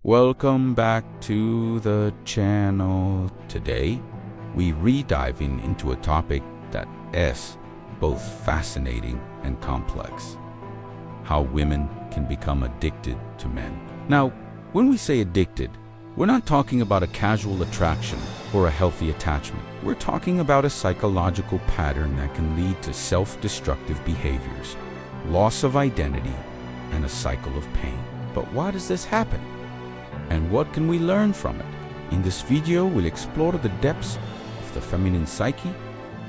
Welcome back to the channel. Today, we re-diving into a topic that is both fascinating and complex. How women can become addicted to men. Now, when we say addicted, we're not talking about a casual attraction or a healthy attachment. We're talking about a psychological pattern that can lead to self-destructive behaviors, loss of identity, and a cycle of pain. But why does this happen? And what can we learn from it? In this video, we'll explore the depths of the feminine psyche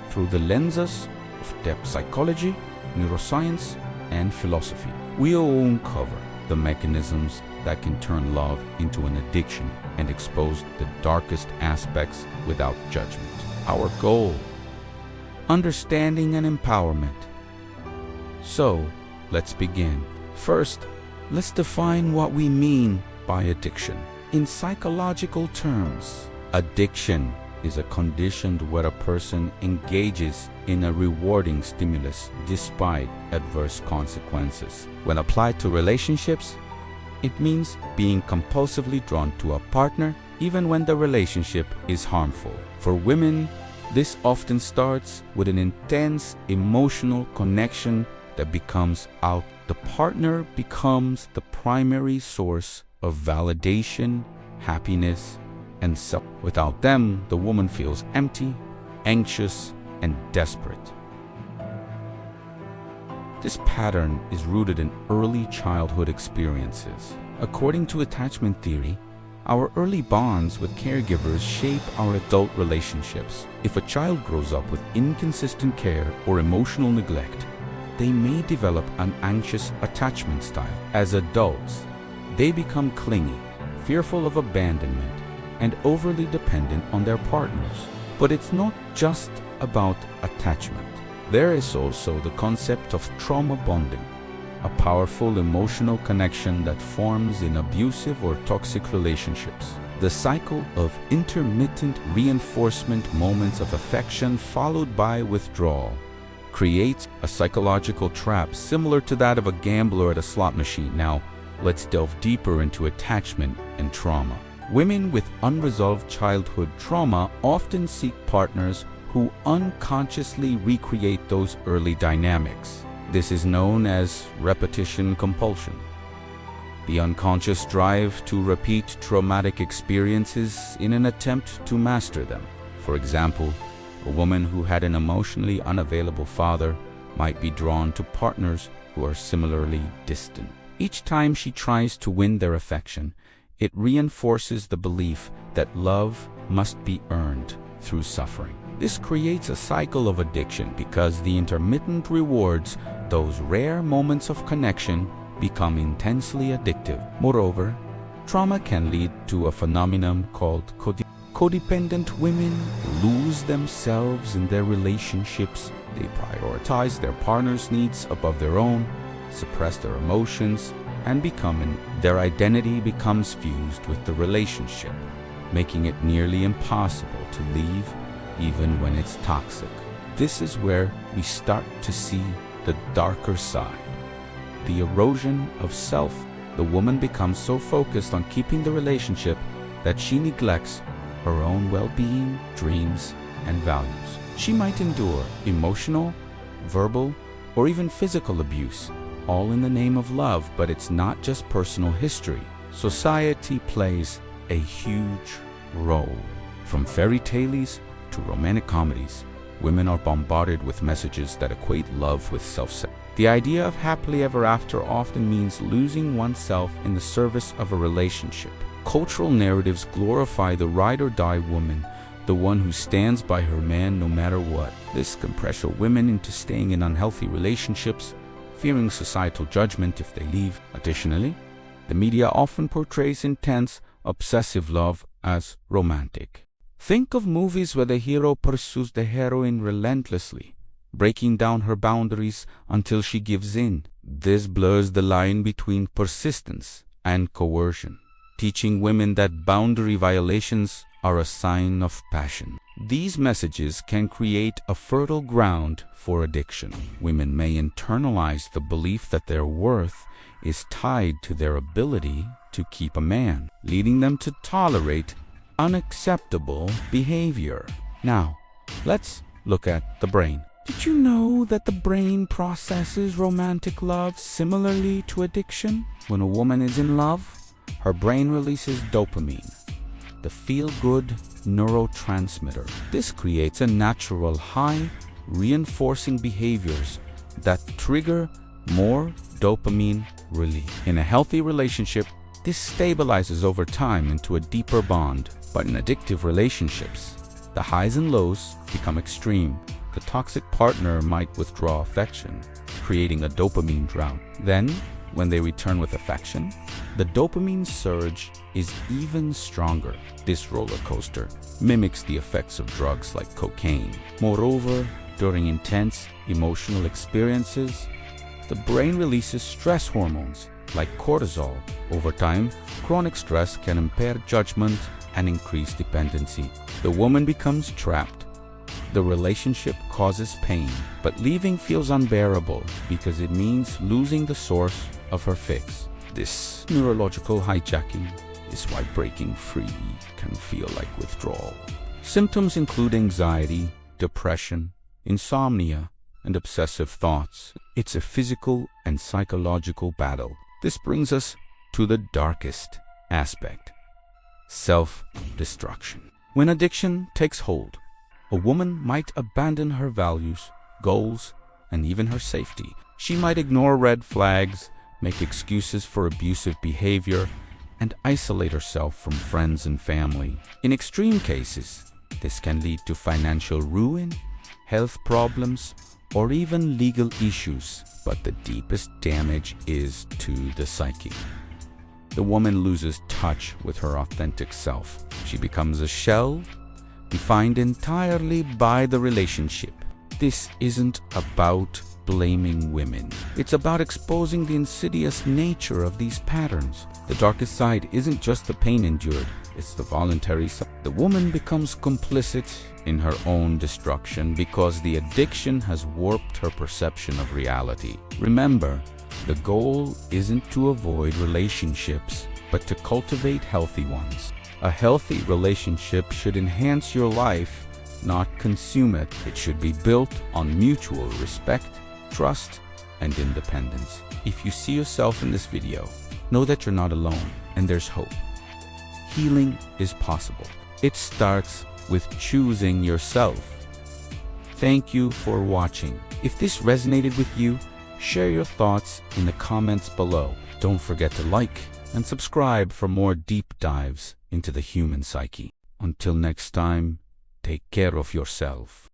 through the lenses of depth psychology, neuroscience, and philosophy. We'll uncover the mechanisms that can turn love into an addiction and expose the darkest aspects without judgment. Our goal: understanding and empowerment. So, let's begin. First, let's define what we mean by addiction. In psychological terms, addiction is a condition where a person engages in a rewarding stimulus despite adverse consequences. When applied to relationships, it means being compulsively drawn to a partner even when the relationship is harmful. For women, this often starts with an intense emotional connection that becomes out. The partner becomes the primary source of validation, happiness, and self. Without them, the woman feels empty, anxious, and desperate. This pattern is rooted in early childhood experiences. According to attachment theory, our early bonds with caregivers shape our adult relationships. If a child grows up with inconsistent care or emotional neglect, they may develop an anxious attachment style. As adults, they become clingy, fearful of abandonment, and overly dependent on their partners. But it's not just about attachment. There is also the concept of trauma bonding, a powerful emotional connection that forms in abusive or toxic relationships. The cycle of intermittent reinforcement moments of affection followed by withdrawal creates a psychological trap similar to that of a gambler at a slot machine. Now, let's delve deeper into attachment and trauma. Women with unresolved childhood trauma often seek partners who unconsciously recreate those early dynamics. This is known as repetition compulsion, the unconscious drive to repeat traumatic experiences in an attempt to master them. For example, a woman who had an emotionally unavailable father might be drawn to partners who are similarly distant. Each time she tries to win their affection, it reinforces the belief that love must be earned through suffering. This creates a cycle of addiction because the intermittent rewards, those rare moments of connection, become intensely addictive. Moreover, trauma can lead to a phenomenon called codependent women lose themselves in their relationships. They prioritize their partner's needs above their own, suppress their emotions, and their identity becomes fused with the relationship, making it nearly impossible to leave even when it's toxic. This is where we start to see the darker side, the erosion of self. The woman becomes so focused on keeping the relationship that she neglects her own well-being, dreams, and values. She might endure emotional, verbal, or even physical abuse, all in the name of love. But it's not just personal history. Society plays a huge role. From fairy tales to romantic comedies, women are bombarded with messages that equate love with self-sacrifice. The idea of happily ever after often means losing oneself in the service of a relationship. Cultural narratives glorify the ride-or-die woman, the one who stands by her man no matter what. This can pressure women into staying in unhealthy relationships, fearing societal judgment if they leave. Additionally, the media often portrays intense, obsessive love as romantic. Think of movies where the hero pursues the heroine relentlessly, breaking down her boundaries until she gives in. This blurs the line between persistence and coercion, teaching women that boundary violations are a sign of passion. These messages can create a fertile ground for addiction. Women may internalize the belief that their worth is tied to their ability to keep a man, leading them to tolerate unacceptable behavior. Now, let's look at the brain. Did you know that the brain processes romantic love similarly to addiction? When a woman is in love, her brain releases dopamine, the feel-good neurotransmitter. This creates a natural high, reinforcing behaviors that trigger more dopamine release. In a healthy relationship, this stabilizes over time into a deeper bond. But in addictive relationships, the highs and lows become extreme. The toxic partner might withdraw affection, creating a dopamine drought. Then, when they return with affection, the dopamine surge is even stronger. This roller coaster mimics the effects of drugs like cocaine. Moreover, during intense emotional experiences, the brain releases stress hormones like cortisol. Over time, chronic stress can impair judgment and increase dependency. The woman becomes trapped. The relationship causes pain, but leaving feels unbearable because it means losing the source of her fix. This neurological hijacking is why breaking free can feel like withdrawal. Symptoms include anxiety, depression, insomnia, and obsessive thoughts. It's a physical and psychological battle. This brings us to the darkest aspect: self-destruction. When addiction takes hold, a woman might abandon her values, goals, and even her safety. She might ignore red flags, make excuses for abusive behavior, and isolate herself from friends and family. In extreme cases, this can lead to financial ruin, health problems, or even legal issues. But the deepest damage is to the psyche. The woman loses touch with her authentic self. She becomes a shell, defined entirely by the relationship. This isn't about blaming women. It's about exposing the insidious nature of these patterns. The darkest side isn't just the pain endured, it's the voluntary side. The woman becomes complicit in her own destruction because the addiction has warped her perception of reality. Remember, the goal isn't to avoid relationships, but to cultivate healthy ones. A healthy relationship should enhance your life, not consume it. It should be built on mutual respect, trust, and independence. If you see yourself in this video, know that you're not alone and there's hope. Healing is possible. It starts with choosing yourself. Thank you for watching. If this resonated with you, share your thoughts in the comments below. Don't forget to like and subscribe for more deep dives into the human psyche. Until next time, take care of yourself.